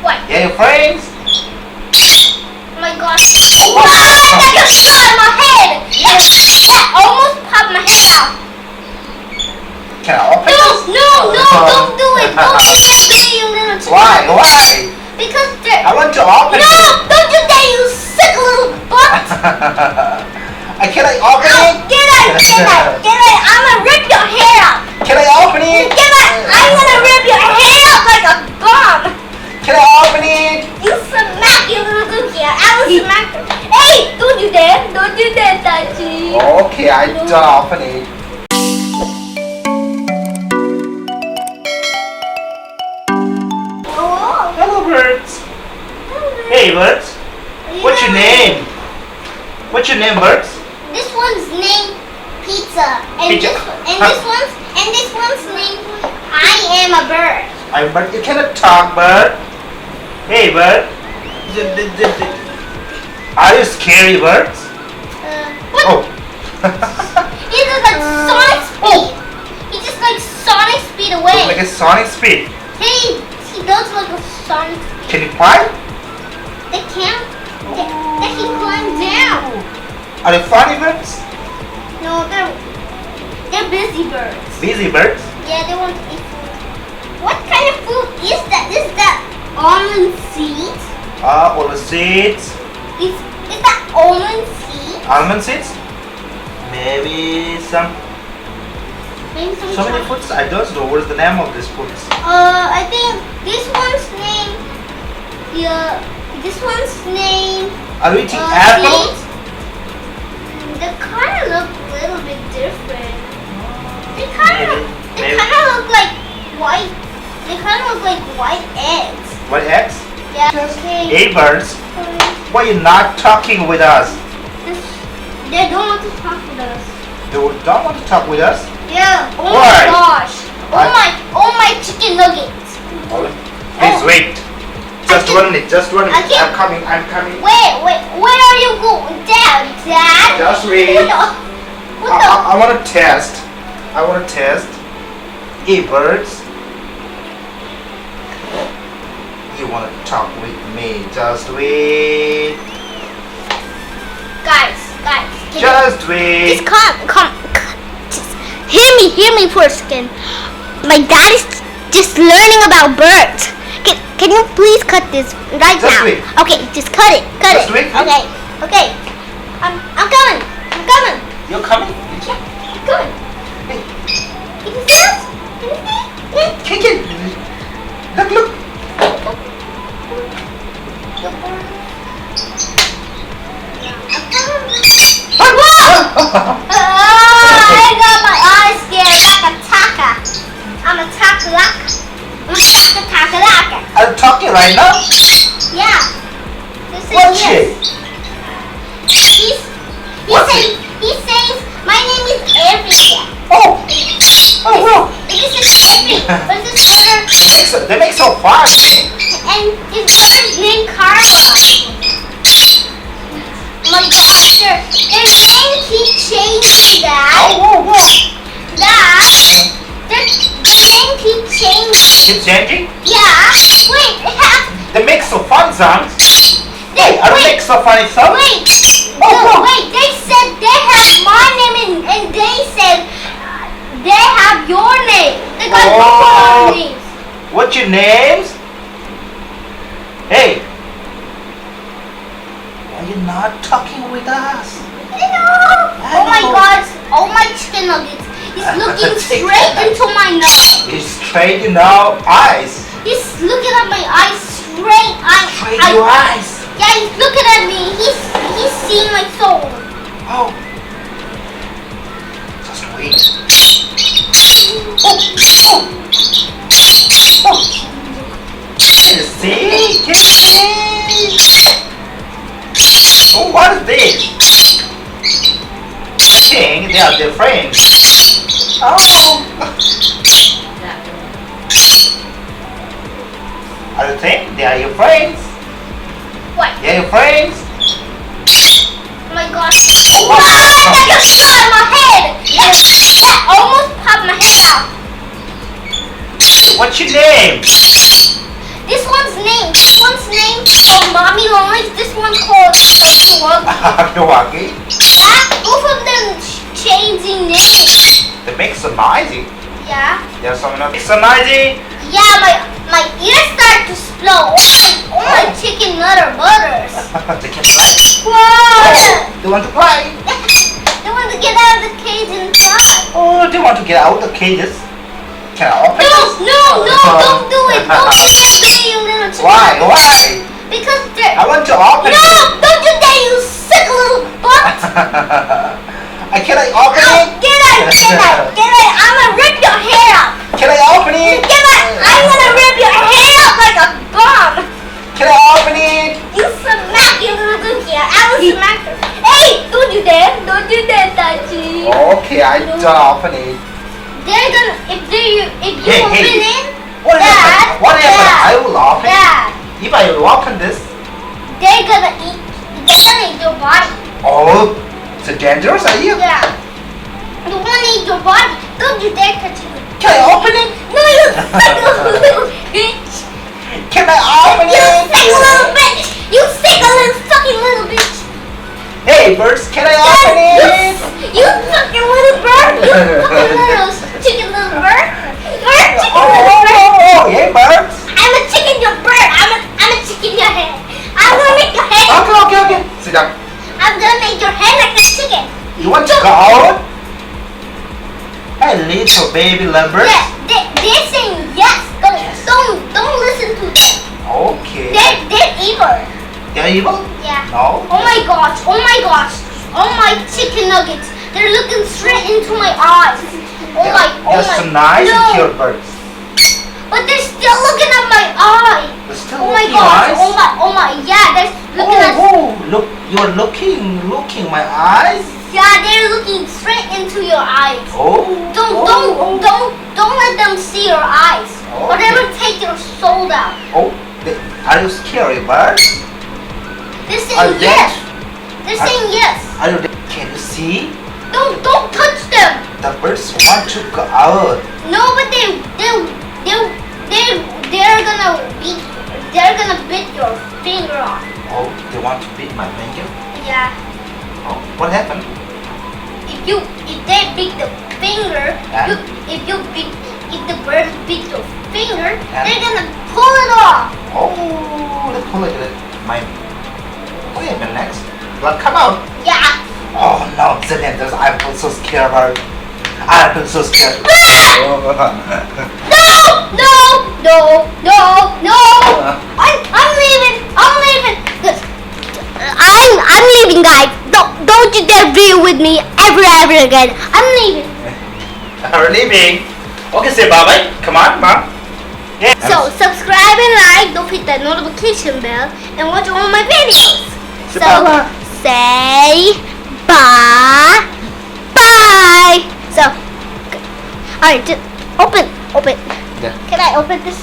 What? Yeah, your friends. Oh my gosh. What? That just shot in my head. That almost popped my head out. Can I open No, this? no, no, don't do it. Don't do that, you little chicken. Why? Why? Because there. I want to open No, it. don't do that, you sick little butt. Can I open it? Get out, get out, get out. I'm gonna rip your hair out. Can I open it? Get out. I'm gonna rip your hair out like a bomb. Can I open it? You smack your little cookie. I will smack her. Hey, don't do that. Don't do that, Tachi. Okay, I don't open it. Oh. Hello, birds. Hey, birds. What's your name? What's your name, birds? This one's named Pizza, and Pizza. this one's named I am a bird. But you cannot talk, bird. Hey, bird. Are you scary, birds? What? Oh. He does like sonic speed. He just like sonic speed away. Like a sonic speed. He does like a sonic speed. Can you fly? They can't. They can climb down. Are they funny birds? No, they're busy birds. Busy birds? Yeah, they want to eat food. What kind of food is that? Is that almond seeds? All the seeds. Is that almond seeds? Almond seeds? Maybe some. Maybe some So many chocolate. foods. I don't know what is the name of these foods. I think this one's name. This one's name. Are we eating apple? seeds. They kind of look a little bit different. They kind of Maybe. look like white. They kind of look like white eggs. What eggs? Yeah. Okay. Hey birds, why are you not talking with us? They don't want to talk with us. You don't want to talk with us? Yeah. Oh Why? my gosh. Oh my chicken nuggets. Please wait. Just I can- 1 minute, just 1 minute. I can- I'm coming. Wait. Where are you going? Dad. Just wait. What the? I want to test. Hey birds. You want to talk with me? Just wait. Guys. Just wait. Just come. Just hear me for a second. My dad is just learning about birds. Can you please cut this right Just now? wait. Okay, just cut it. Just wait, please. Okay. I'm coming. You're coming? Yeah, I'm coming. Hey, Can you see us? Can you see? kick it. Look. I got my eyes scared like a taka. I'm a takalaka. I'm a takalaka. I'm talking right now. Yeah. This is What yes. shit? He says my name is Avery. Oh, wow. This is Avery. But this other They make so fast, man. and his brother's named Carla. Oh my gosh, their name keeps changing, Dad. Oh, Dad, their name keeps changing. Keep changing? Yeah. Wait, They make so fun sounds. they, I don't make so funny sounds. wait. Oh, No, no. wait. They said they have my name and they said they have your name. They got Oh. both names. What's your names? Hey. Why are you not talking with us? Oh my God! Oh my chicken nuggets! He's looking Chicken straight nuggets. into my nose. It's straight in our eyes. He's looking at my eyes straight. Straight in your eyes. Yeah, he's looking at me. He's seeing my soul. Oh. Just wait. Can you see? Can you see? Oh, what is this? I think they are their friends. Oh. I think they are your friends. What? They're your friends. Oh my gosh! Oh, What? wow. That just shot in my head. That almost popped my head out. What's your name? This one's named Milwaukee. Yeah, both of them changing names. They make so noisy. Yeah. There's someone else. It's so noisy. Yeah, my ears start to explode. Oh my chicken butters. They can play. Whoa! They want to play. They want to get out of the cage and fly. Oh, they want to get out of the cages. Can I open No, this? no, don't do it. Don't do that, you little chicken. Why? Why? Because they're... I want to open No, it. don't do that, you sick little butt. Can I open it? Get out. I'm gonna rip your hair out. Can I open it? Get out. I'm gonna rip your hair out like a bomb. Can I open it? You smack your little cookie. I will smack her. Hey, don't do that. Don't do that, Tachi. Okay, I don't open it. They're gonna, if you Hey, open hey. it, What happened? What happened? I will open it. Dad, If I open this, they're gonna eat your body. oh, so dangerous are you? Yeah. They wanna eat your body. Don't you dare touch it. Can I open it? No, you sick little bitch. Can I open You it? sick little bitch. You sick little fucking little bitch. Hey, birds, can I open it? You fucking little bird. You fucking little chicken little bird. You're a chicken little bird. Oh, yeah, birds. I'm a chicken your bird. I'm a chicken your head. I'm gonna make your head. Okay. Sit down. I'm gonna make your head like a chicken. You want to go out? Hey, little baby lumber. Yes, they're saying yes. Don't listen to them. Okay. They're evil. They're evil? Yeah. No. Oh my gosh. Oh my chicken nuggets. They're looking straight into my eyes. They're so nice and No. cute birds. But they're still looking at my eye. They're still Oh my looking gosh. eyes. Oh my. Yeah, they're looking at. Oh, look, you're looking my eyes. Yeah, they're looking straight into your eyes. Oh. Don't let them see your eyes. Or they will take your soul out. Oh, are you scary birds? They're Are saying they? yes. They're saying yes. Are you? Can you see? Don't touch them. The birds want to go out. No, but they're gonna bit your finger off. Oh, they want to bite my finger. Yeah. Oh, what happened? If they bit the finger, Yeah. if the bird bit your finger, Yeah. they're gonna pull it off. Oh, let's pull it. What happened next? Blood come out. Yeah. Oh no, Zillion, I feel so scared about it. I feel so scared. No. I'm leaving. Good. I'm leaving, guys. Don't you dare be with me ever again. I'm leaving. We're leaving. Okay, say bye bye. Come on, mom. Yeah. So subscribe and like. Don't hit that notification bell and watch all my videos. Say So bye-bye. say bye. So, alright, just open. Yeah. Can I open this?